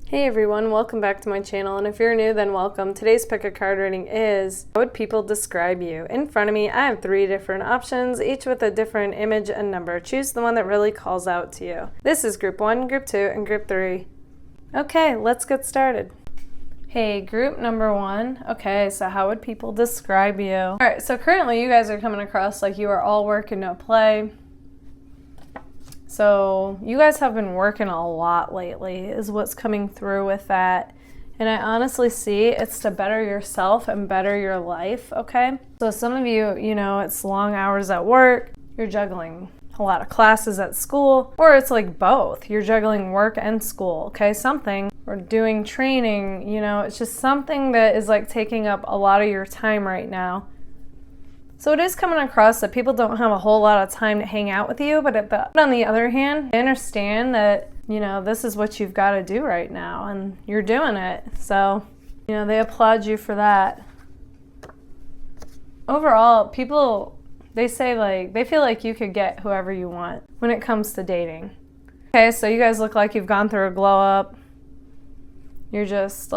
Hey everyone, welcome back to my channel, and if you're new, then welcome. Today's pick a card reading is, how would people describe you? In front of me, I have 3 different options, each with a different image and number. Choose the one that really calls out to you. This is group 1, group 2, and group 3. Okay, let's get started. Hey, group number 1. Okay, so how would people describe you? Alright, so currently you guys are coming across like you are all work and no play. So you guys have been working a lot lately is what's coming through with that. And I honestly see it's to better yourself and better your life, okay? So some of you, it's long hours at work, you're juggling a lot of classes at school, or it's like both. You're juggling work and school, okay? Something, or doing training, it's just something that is like taking up a lot of your time right now. So it is coming across that people don't have a whole lot of time to hang out with you, but on the other hand, I understand that, this is what you've got to do right now, and you're doing it. So, they applaud you for that. Overall, people, they say they feel like you could get whoever you want when it comes to dating. Okay, so you guys look like you've gone through a glow up. You're just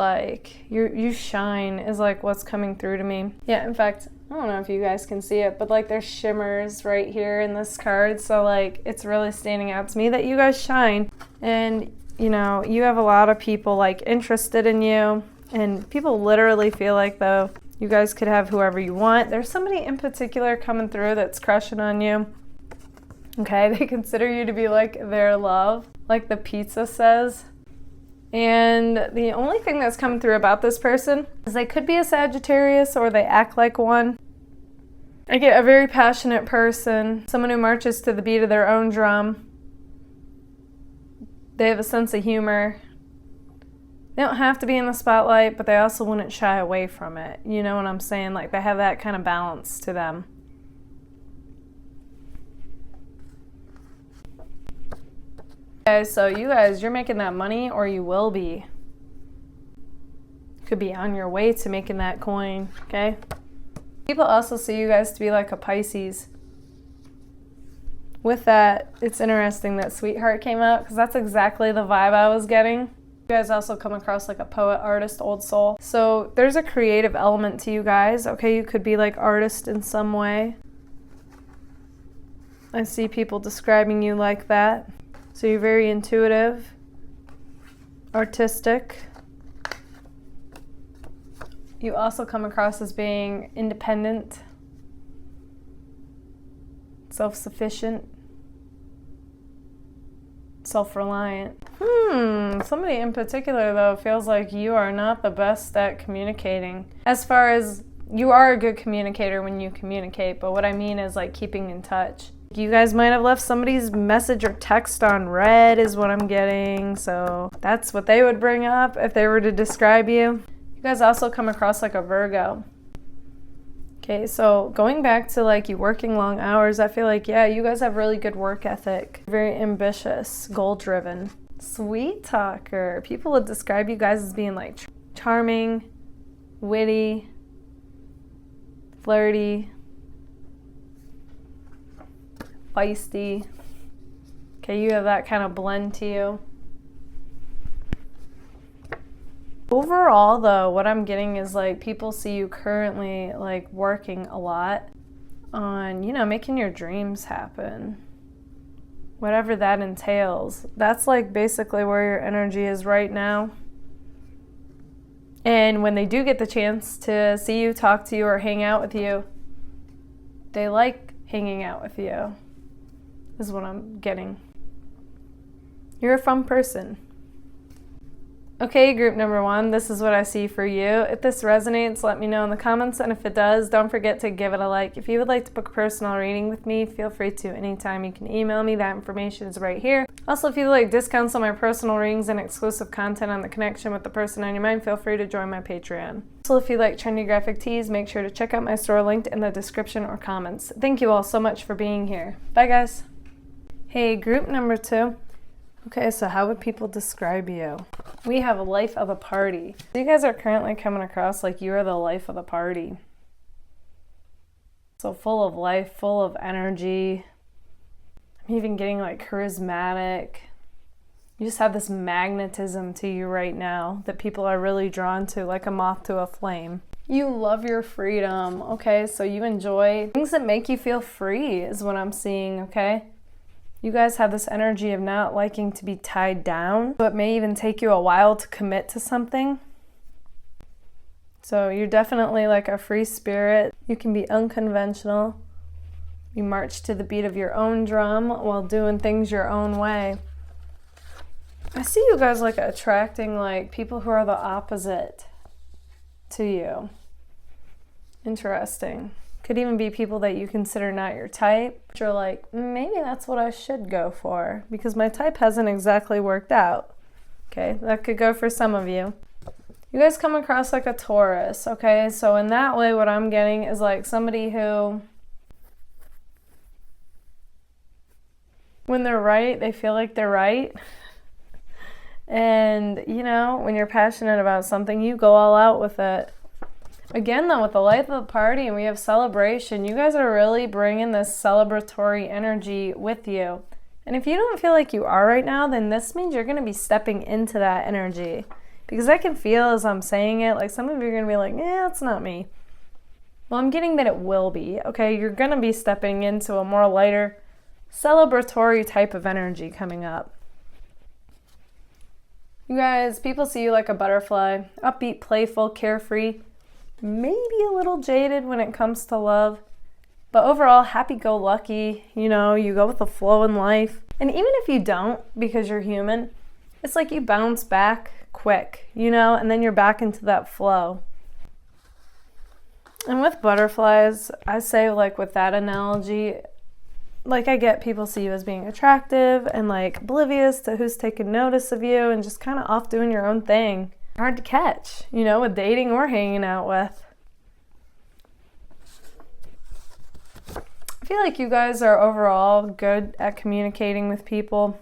you shine is like what's coming through to me. Yeah, in fact, I don't know if you guys can see it, but there's shimmers right here in this card. So it's really standing out to me that you guys shine. And, you have a lot of people interested in you. And people literally feel like though you guys could have whoever you want. There's somebody in particular coming through that's crushing on you. Okay, they consider you to be their love, like the pizza says. And the only thing that's coming through about this person is they could be a Sagittarius or they act like one. I get a very passionate person, someone who marches to the beat of their own drum. They have a sense of humor. They don't have to be in the spotlight, but they also wouldn't shy away from it. You know what I'm saying? They have that kind of balance to them. Okay, so you guys, you're making that money, or you will be. Could be on your way to making that coin, okay? People also see you guys to be like a Pisces. With that, it's interesting that Sweetheart came out, because that's exactly the vibe I was getting. You guys also come across like a poet, artist, old soul. So there's a creative element to you guys, okay? You could be artist in some way. I see people describing you like that. So you're very intuitive, artistic. You also come across as being independent, self-sufficient, self-reliant. Somebody in particular, though, feels like you are not the best at communicating. As far as you are a good communicator when you communicate, but what I mean is keeping in touch. You guys might have left somebody's message or text on red is what I'm getting. So that's what they would bring up if they were to describe you. You guys also come across like a Virgo. Okay, so going back to you working long hours, I feel yeah, you guys have really good work ethic. Very ambitious, goal-driven. Sweet talker. People would describe you guys as being charming, witty, flirty, feisty. Okay, you have that kind of blend to you. Overall, though, what I'm getting is people see you currently working a lot on, making your dreams happen. Whatever that entails. That's basically where your energy is right now. And when they do get the chance to see you, talk to you, or hang out with you, they like hanging out with you. Is what I'm getting. You're a fun person. Okay, group number 1, this is what I see for you. If this resonates, let me know in the comments, and if it does, don't forget to give it a like. If you would like to book a personal reading with me, feel free to anytime. You can email me, that information is right here. Also, if you would like discounts on my personal readings and exclusive content on the connection with the person on your mind, feel free to join my Patreon. Also, if you like trendy graphic tees, make sure to check out my store linked in the description or comments. Thank you all so much for being here. Bye, guys. Hey, group number 2. Okay, so how would people describe you? We have a life of a party. You guys are currently coming across you are the life of the party. So full of life, full of energy. I'm even getting charismatic, You just have this magnetism to you right now that people are really drawn to, like a moth to a flame. You love your freedom, okay? So you enjoy things that make you feel free is what I'm seeing, okay? You guys have this energy of not liking to be tied down. So it may even take you a while to commit to something. So you're definitely like a free spirit. You can be unconventional. You march to the beat of your own drum while doing things your own way. I see you guys like attracting like people who are the opposite to you. Interesting. Could even be people that you consider not your type. But you're like, maybe that's what I should go for because my type hasn't exactly worked out. Okay, that could go for some of you. You guys come across like a Taurus, okay? So in that way, what I'm getting is like somebody who, when they're right, they feel like they're right. And, you know, when you're passionate about something, you go all out with it. Again, though, with the life of the party and we have celebration, you guys are really bringing this celebratory energy with you. And if you don't feel like you are right now, then this means you're going to be stepping into that energy. Because I can feel as I'm saying it, like some of you are going to be like, yeah, it's not me. Well, I'm getting that it will be, okay? You're going to be stepping into a more lighter, celebratory type of energy coming up. You guys, people see you like a butterfly, upbeat, playful, carefree, maybe a little jaded when it comes to love, but overall happy-go-lucky, you know, you go with the flow in life. And even if you don't, because you're human, it's like you bounce back quick, you know, and then you're back into that flow. And with butterflies, I say like with that analogy, like I get people see you as being attractive and like oblivious to who's taking notice of you and just kind of off doing your own thing. Hard to catch, you know, with dating or hanging out with. I feel like you guys are overall good at communicating with people.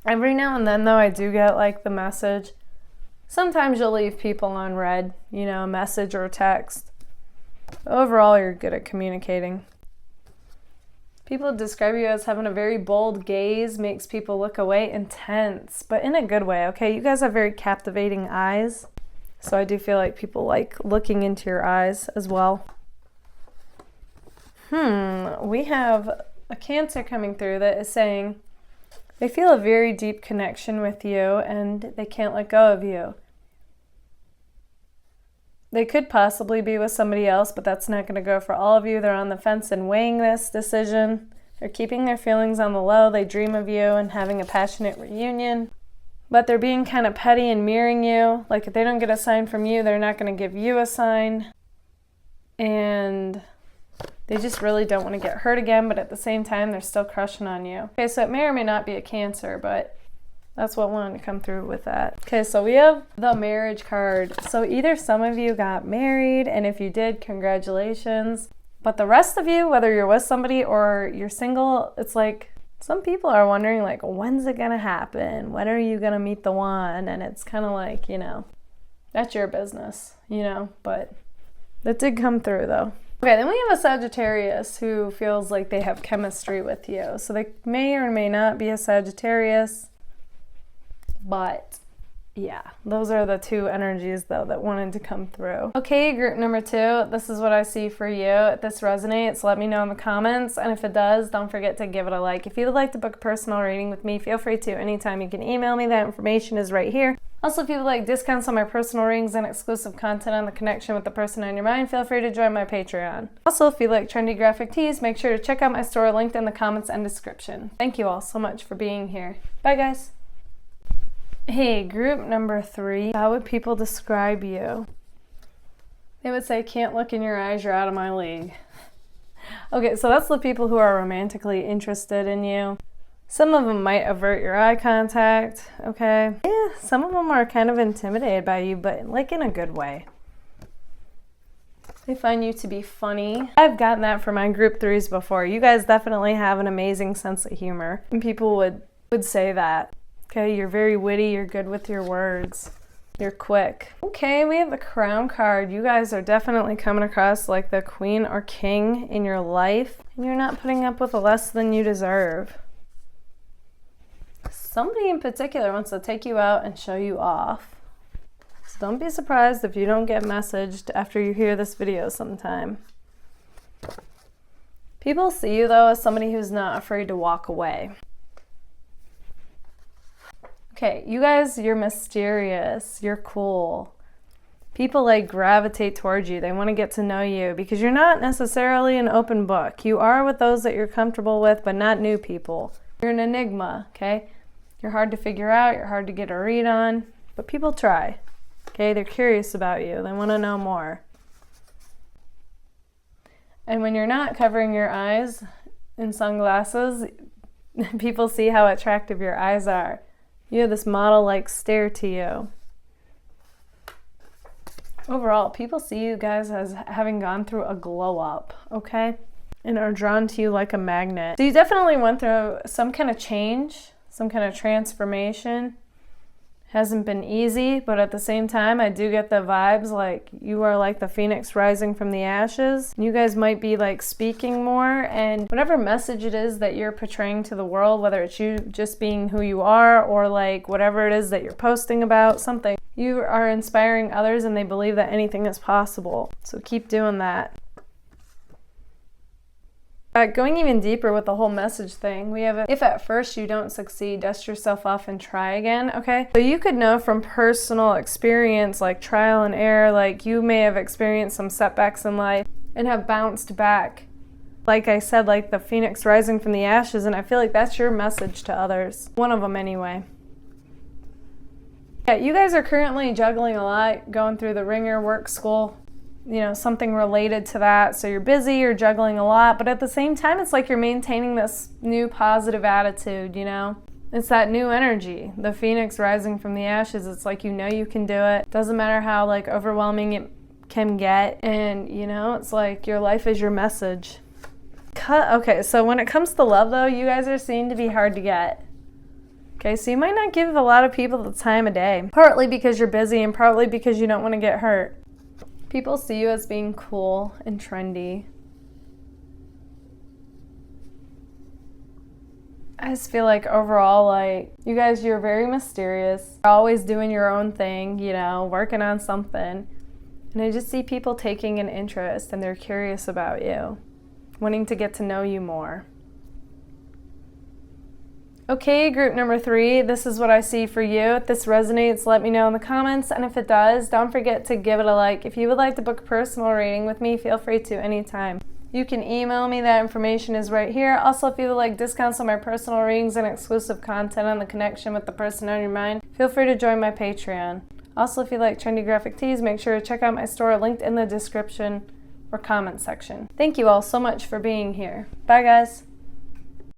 Every now and then though, I do get like the message. Sometimes you'll leave people on read, you know, a message or a text. Overall, you're good at communicating. People describe you as having a very bold gaze, makes people look away, intense, but in a good way, okay? You guys have very captivating eyes, so I do feel like people like looking into your eyes as well. We have a Cancer coming through that is saying they feel a very deep connection with you and they can't let go of you. They could possibly be with somebody else, but that's not going to go for all of you. They're on the fence and weighing this decision. They're keeping their feelings on the low. They dream of you and having a passionate reunion. But they're being kind of petty and mirroring you. Like if they don't get a sign from you, they're not going to give you a sign. And they just really don't want to get hurt again, but at the same time, they're still crushing on you. Okay, so it may or may not be a Cancer, but that's what wanted to come through with that. Okay, so we have the marriage card. So either some of you got married, and if you did, congratulations. But the rest of you, whether you're with somebody or you're single, it's like some people are wondering like, when's it gonna happen? When are you gonna meet the one? And it's kind of like, you know, that's your business, you know, but that did come through though. Okay, then we have a Sagittarius who feels like they have chemistry with you. So they may or may not be a Sagittarius. But yeah, those are the two energies though that wanted to come through. Okay, group number 2, this is what I see for you. If this resonates, let me know in the comments. And if it does, don't forget to give it a like. If you would like to book a personal reading with me, feel free to anytime. You can email me. That information is right here. Also, if you would like discounts on my personal readings and exclusive content on the connection with the person on your mind, feel free to join my Patreon. Also, if you like trendy graphic tees, make sure to check out my store linked in the comments and description. Thank you all so much for being here. Bye guys. Hey, group number 3, how would people describe you? They would say, can't look in your eyes, you're out of my league. Okay, so that's the people who are romantically interested in you. Some of them might avert your eye contact, okay? Yeah, some of them are kind of intimidated by you, but like in a good way. They find you to be funny. I've gotten that from my group 3s before. You guys definitely have an amazing sense of humor. And people would say that. Okay, you're very witty, you're good with your words, you're quick. Okay, we have the Crown card. You guys are definitely coming across like the queen or king in your life, and you're not putting up with less than you deserve. Somebody in particular wants to take you out and show you off. So don't be surprised if you don't get messaged after you hear this video sometime. People see you, though, as somebody who's not afraid to walk away. Okay, you guys, you're mysterious. You're cool. People like gravitate towards you. They want to get to know you because you're not necessarily an open book. You are with those that you're comfortable with, but not new people. You're an enigma, okay? You're hard to figure out. You're hard to get a read on, but people try, okay? They're curious about you. They want to know more. And when you're not covering your eyes in sunglasses, people see how attractive your eyes are. You have this model-like stare to you. Overall, people see you guys as having gone through a glow-up, okay? And are drawn to you like a magnet. So you definitely went through some kind of change, some kind of transformation. Hasn't been easy, but at the same time, I do get the vibes like you are like the phoenix rising from the ashes. You guys might be like speaking more, and whatever message it is that you're portraying to the world, whether it's you just being who you are or like whatever it is that you're posting about, something, you are inspiring others and they believe that anything is possible. So keep doing that. Going even deeper with the whole message thing, we have if at first you don't succeed, dust yourself off and try again, okay? So you could know from personal experience, like trial and error, like you may have experienced some setbacks in life and have bounced back. Like I said, like the phoenix rising from the ashes, and I feel like that's your message to others. One of them anyway. Yeah, you guys are currently juggling a lot, going through the ringer, work, school, you know, something related to that. So you're busy, you're juggling a lot, but at the same time, it's like you're maintaining this new positive attitude, you know? It's that new energy, the phoenix rising from the ashes. It's like, you know, you can do it. Doesn't matter how like overwhelming it can get. And you know, it's like your life is your message. Okay, so when it comes to love though, you guys are seen to be hard to get. Okay, so you might not give a lot of people the time of day, partly because you're busy and partly because you don't want to get hurt. People see you as being cool and trendy. I just feel like overall, like, you guys, you're very mysterious. You're always doing your own thing, you know, working on something. And I just see people taking an interest and they're curious about you, wanting to get to know you more. Okay, group number 3, this is what I see for you. If this resonates, let me know in the comments. And if it does, don't forget to give it a like. If you would like to book a personal reading with me, feel free to anytime. You can email me, that information is right here. Also, if you would like discounts on my personal readings and exclusive content on the connection with the person on your mind, feel free to join my Patreon. Also, if you like trendy graphic tees, make sure to check out my store linked in the description or comment section. Thank you all so much for being here. Bye, guys.